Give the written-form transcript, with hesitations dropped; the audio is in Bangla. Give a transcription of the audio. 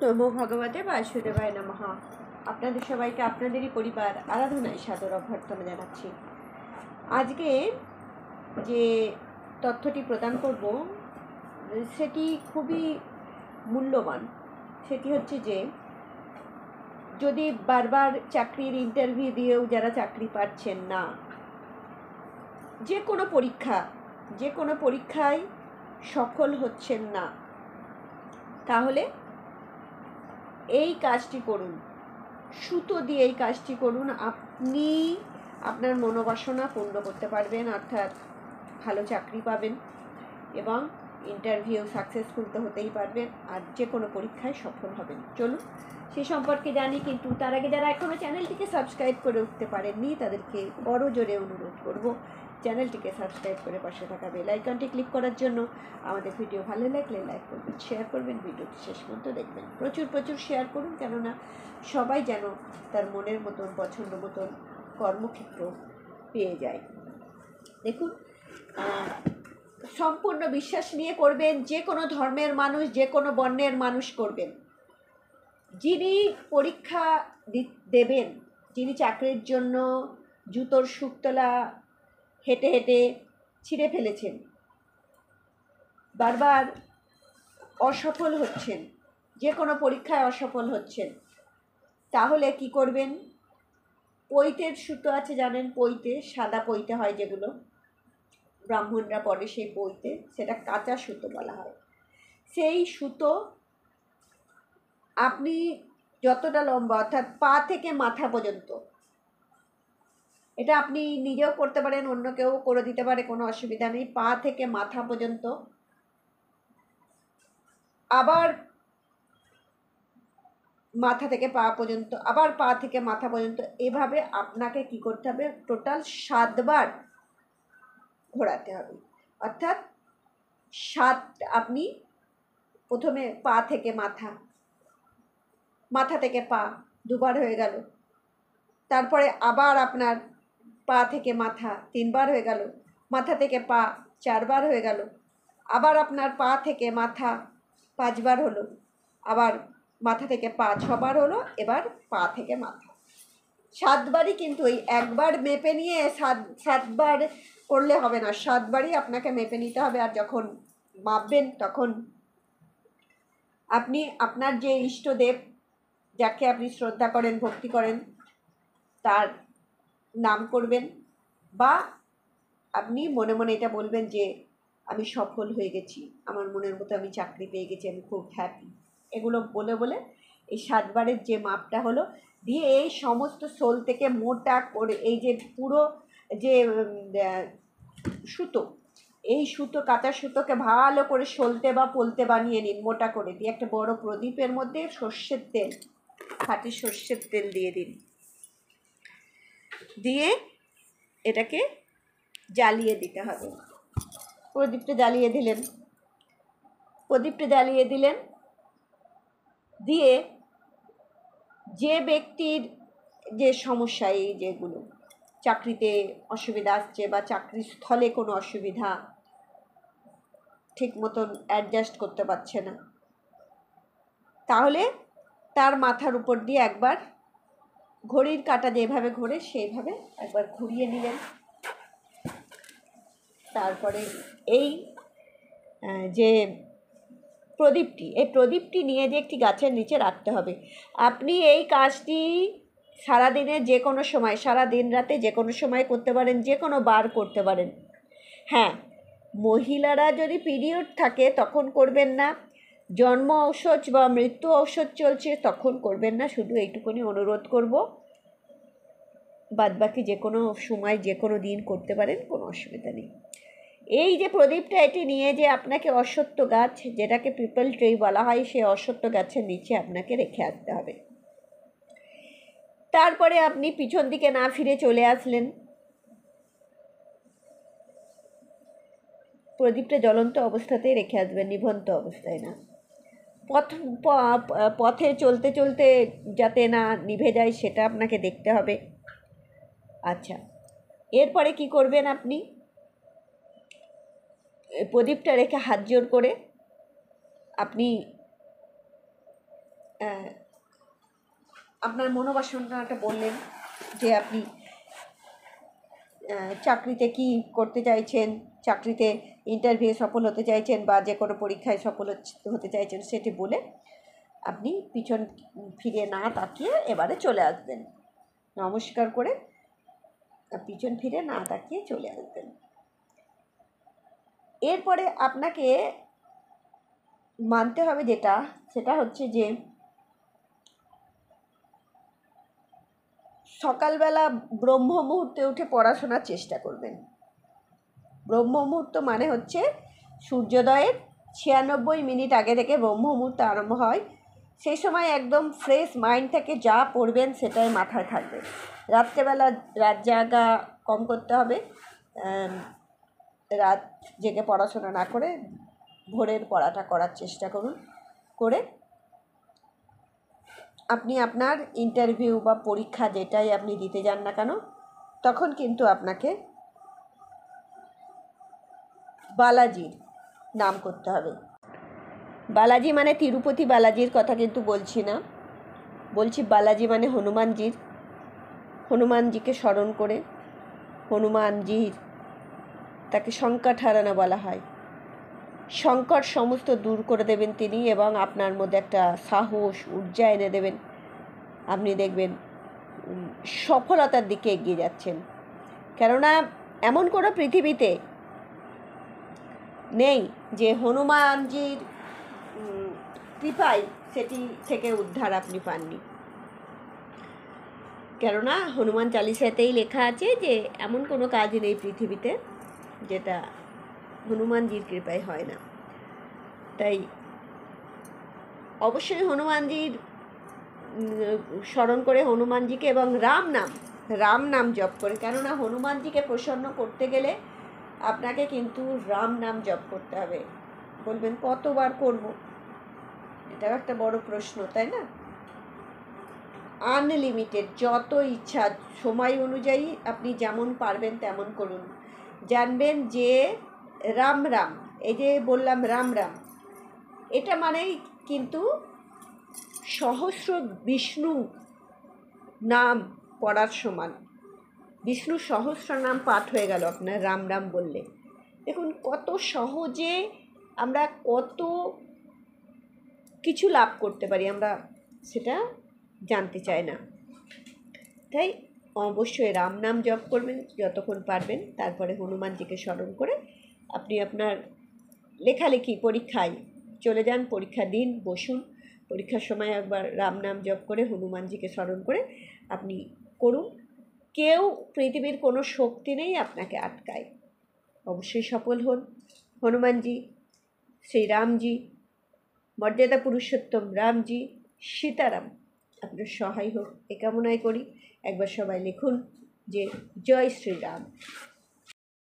নমো ভগবতে বাসুদেবায় নমঃ। আপনাদের সবাইকে আপনাদেরই পরিবার আরাধনায় সাদর অভ্যর্থনা জানাচ্ছি। আজকে যে তথ্যটি প্রদান করব সেটি খুবই মূল্যবান। সেটি হচ্ছে যে যদি বারবার চাকরির ইন্টারভিউ দিয়েও যারা চাকরি পাচ্ছেন না, যে কোনো পরীক্ষায় সফল হচ্ছেন না, তাহলে এই কাজটি করুন, সুতো দিয়ে এই কাজটি করুন। আপনি আপনার মনোবাসনা পূর্ণ করতে পারবেন, অর্থাৎ ভালো চাকরি পাবেন এবং ইন্টারভিউ সাকসেসফুল তো হতেই পারবেন, আর যে কোনো পরীক্ষায় সফল হবেন। চলুন সে সম্পর্কে জানি, কিন্তু তার আগে যারা এখনও চ্যানেলটিকে সাবস্ক্রাইব করে উঠতে পারেননি তাদেরকে বড় জোরে অনুরোধ করব চ্যানেলটিকে সাবস্ক্রাইব করে পাশে থাকা বেল আইকনটি ক্লিক করার জন্য। আমাদের ভিডিও ভালো লাগলে লাইক করবেন, শেয়ার করবেন, ভিডিওটি শেষ পর্যন্ত দেখবেন, প্রচুর শেয়ার করুন, কেননা সবাই যেন তার মনের মতন পছন্দ মতন কর্মক্ষেত্র পেয়ে যায়। দেখুন, সম্পূর্ণ বিশ্বাস নিয়ে করবেন, যে কোনো ধর্মের মানুষ, যে কোনো বর্ণের মানুষ করবেন। যিনি পরীক্ষা দেবেন, যিনি চাকরির জন্য জুতোর শুকতলা হেঁটে হেঁটে ছিঁড়ে ফেলেছেন, বারবার অসফল হচ্ছেন, যে কোনো পরীক্ষায় অসফল হচ্ছেন, তাহলে কি করবেন? পৈতের সুতো আছে, জানেন? পৈতে, সাদা পৈতে হয় যেগুলো ব্রাহ্মণরা পরে, সেই পৈতে, সেটা কাঁচা সুতো বলা হয়। সেই সুতো আপনি যতটা লম্বা, অর্থাৎ পা থেকে মাথা পর্যন্ত, এটা আপনি নিজেও করতে পারেন, অন্য কেউ করে দিতে পারে, কোনো অসুবিধা নেই। পা থেকে মাথা পর্যন্ত, আবার মাথা থেকে পা পর্যন্ত, আবার পা থেকে মাথা পর্যন্ত, এভাবে আপনাকে কি করতে হবে? টোটাল 7 বার ঘোরাতে হবে। অর্থাৎ 7, আপনি প্রথমে পা থেকে মাথা, মাথা থেকে পা 2 বার হয়ে গেল, তারপরে আবার আপনার পা থেকে মাথা 3 বার হয়ে গেল, মাথা থেকে পা 4 বার হয়ে গেল, আবার আপনার পা থেকে মাথা 5 বার হলো, আবার মাথা থেকে পা 6 বার হলো, এবার পা থেকে মাথা 7 বারই। কিন্তু ওই একবার মেপে নিয়ে 7 বার করলে হবে না, 7 বারই আপনাকে মেপে নিতে হবে। আর যখন মাপবেন তখন আপনি আপনার যে ইষ্টদেব, যাকে আপনি শ্রদ্ধা করেন, ভক্তি করেন, তার নাম করবেন, বা আপনি মনে মনে এটা বলবেন যে আমি সফল হয়ে গেছি, আমার মনের মতো আমি চাকরি পেয়ে গেছি, আমি খুব হ্যাপি। এগুলো বলে বলে এই 7 বারের যে মাপটা হলো দিয়ে, এই সমস্ত সোল থেকে মোটা করে, এই যে পুরো যে সুতো, এই সুতো, কাঁচা সুতোকে ভালো করে সলতে বা পলতে বানিয়ে নিন, মোটা করে দিয়ে একটা বড় প্রদীপের মধ্যে সর্ষের তেল, খাঁটি সর্ষের তেল দিয়ে দিন, দিয়ে এটাকে জ্বালিয়ে দিতে হবে। প্রদীপটা জ্বালিয়ে দিলেন, দিয়ে যে ব্যক্তির যে সমস্যা, এই যেগুলো চাকরিতে অসুবিধা আসছে, বা চাকরির স্থলে কোনো অসুবিধা, ঠিক মতন অ্যাডজাস্ট করতে পারছে না, তাহলে তার মাথার উপর দিয়ে একবার ঘড়ির কাঁটা যেভাবে ঘোরে সেইভাবে একবার ঘুরিয়ে নিলেন। তারপরে এই যে প্রদীপটি নিয়ে যে একটি গাছের নিচে রাখতে হবে। আপনি এই কাজটি সারাদিনে যে কোনো সময়, সারা দিন রাতে যে কোনো সময় করতে পারেন, যে কোনো বার করতে পারেন। হ্যাঁ, মহিলারা যদি পিরিয়ড থাকে তখন করবেন না, জন্ম ঔষধ বা মৃত্যু ঔষধ চলছে তখন করবেন না, শুধু এইটুকুনি অনুরোধ করব। বাদবাকি যে কোনো সময়, যে কোনো দিন করতে পারেন, কোনো অসুবিধা নেই। এই যে প্রদীপটা, এটি নিয়ে যে আপনাকে অশ্বত্থ গাছ, যেটাকে পিপল ট্রি বলা হয়, সেই অশ্বত্থ গাছের নিচে আপনাকে রেখে আসতে হবে। তারপরে আপনি পিছন দিকে না ফিরে চলে আসলেন, প্রদীপটা জ্বলন্ত অবস্থাতেই রেখে আসবেন, নিভন্ত অবস্থায় না। পথে চলতে চলতে যাতে না নিভে যায় সেটা আপনাকে দেখতে হবে। আচ্ছা, এরপরে কি করবেন? আপনি প্রদীপটা রেখে হাত জোড় করে আপনি আপনার মনোবাসনাটা বললেন যে আপনি চাকরিতে কি করতে চাইছেন, চাকরিতে ইন্টারভিউ সফল হতে চাইছেন বা যে কোনো পরীক্ষায় সফল হতে চাইছেন, সেটি বলে আপনি পিছন ফিরে না তাকিয়ে এবারে চলে আসবেন। নমস্কার করে পিছন ফিরে না তাকিয়ে চলে আসবেন। এরপরে আপনাকে মানতে হবে সেটা হচ্ছে যে সকালবেলা ব্রহ্ম মুহূর্তে উঠে পড়াশোনার চেষ্টা করবেন। ব্রহ্ম মুহূর্ত মানে হচ্ছে সূর্যোদয়ের 96 মিনিট আগে থেকে ব্রহ্ম মুহূর্ত আরম্ভ হয়। সেই সময় একদম ফ্রেশ মাইন্ড থেকে যা পড়বেন সেটাই মাথায় থাকবে। রাত্রেবেলা রাত জাগা কম করতে হবে। রাত জেগে পড়াশোনা না করে ভোরের পড়াটা করার চেষ্টা করুন। করে আপনি আপনার ইন্টারভিউ বা পরীক্ষা যেটাই আপনি দিতে যান না কেন, তখন কিন্তু আপনাকে বালাজির নাম করতে হবে। বালাজি মানে তিরুপতি বালাজির কথা কিন্তু বলছি না, বলছি বালাজি মানে হনুমানজিকে স্মরণ করে তাকে সংকট হারানো বলা হয়। সংকট সমস্ত দূর করে দেবেন তিনি এবং আপনার মধ্যে একটা সাহস ঊর্জা এনে দেবেন। আপনি দেখবেন সফলতার দিকে এগিয়ে যাচ্ছেন। কেননা এমন কোনো পৃথিবীতে নেই যে হনুমানজির কৃপায় সেটি থেকে উদ্ধার আপনি পাননি। কেননা হনুমান চালিসাতেই লেখা আছে যে এমন কোনো কাজ নেই পৃথিবীতে যেটা হনুমানজির কৃপায় হয় না। তাই অবশ্যই হনুমানজির স্মরণ করে হনুমানজিকে এবং রাম নাম জপ করে, কেননা হনুমানজিকে প্রসন্ন করতে গেলে আপনাকে কিন্তু রাম নাম জপ করতে হবে। বলবেন কতবার করব? এটাও একটা বড় প্রশ্ন, তাই না? আনলিমিটেড, যত ইচ্ছা সময় অনুযায়ী আপনি যেমন পারবেন তেমন করুন। জানবেন যে রাম এই যে বললাম রাম এটা মানেই কিন্তু সহস্র বিষ্ণু নাম পড়ার সমান। বিষ্ণু সহস্র নাম পাঠ হয়ে গেল আপনার রাম বললে। দেখুন কত সহজে আমরা কত কিছু লাভ করতে পারি, আমরা সেটা জানতে চাই না। তাই অবশ্যই রাম নাম জপ করবেন যতক্ষণ পারবেন। তারপরে হনুমানজিকে স্মরণ করে আপনি আপনার লেখালেখি পরীক্ষায় চলে যান, পরীক্ষা দিন, বসুন। পরীক্ষার সময় একবার রাম নাম জপ করে হনুমানজিকে স্মরণ করে আপনি করুন। কেউ পৃথিবীর কোনো শক্তি নেই আপনাকে আটকায়। অবশ্যই সফল হন। হনুমানজি, শ্রী রামজি, মর্যাদা পুরুষোত্তম রামজি, সীতারাম আপনার সহায় হোক এ কামনাই করি। একবার সবাই লিখুন যে জয় শ্রীরাম।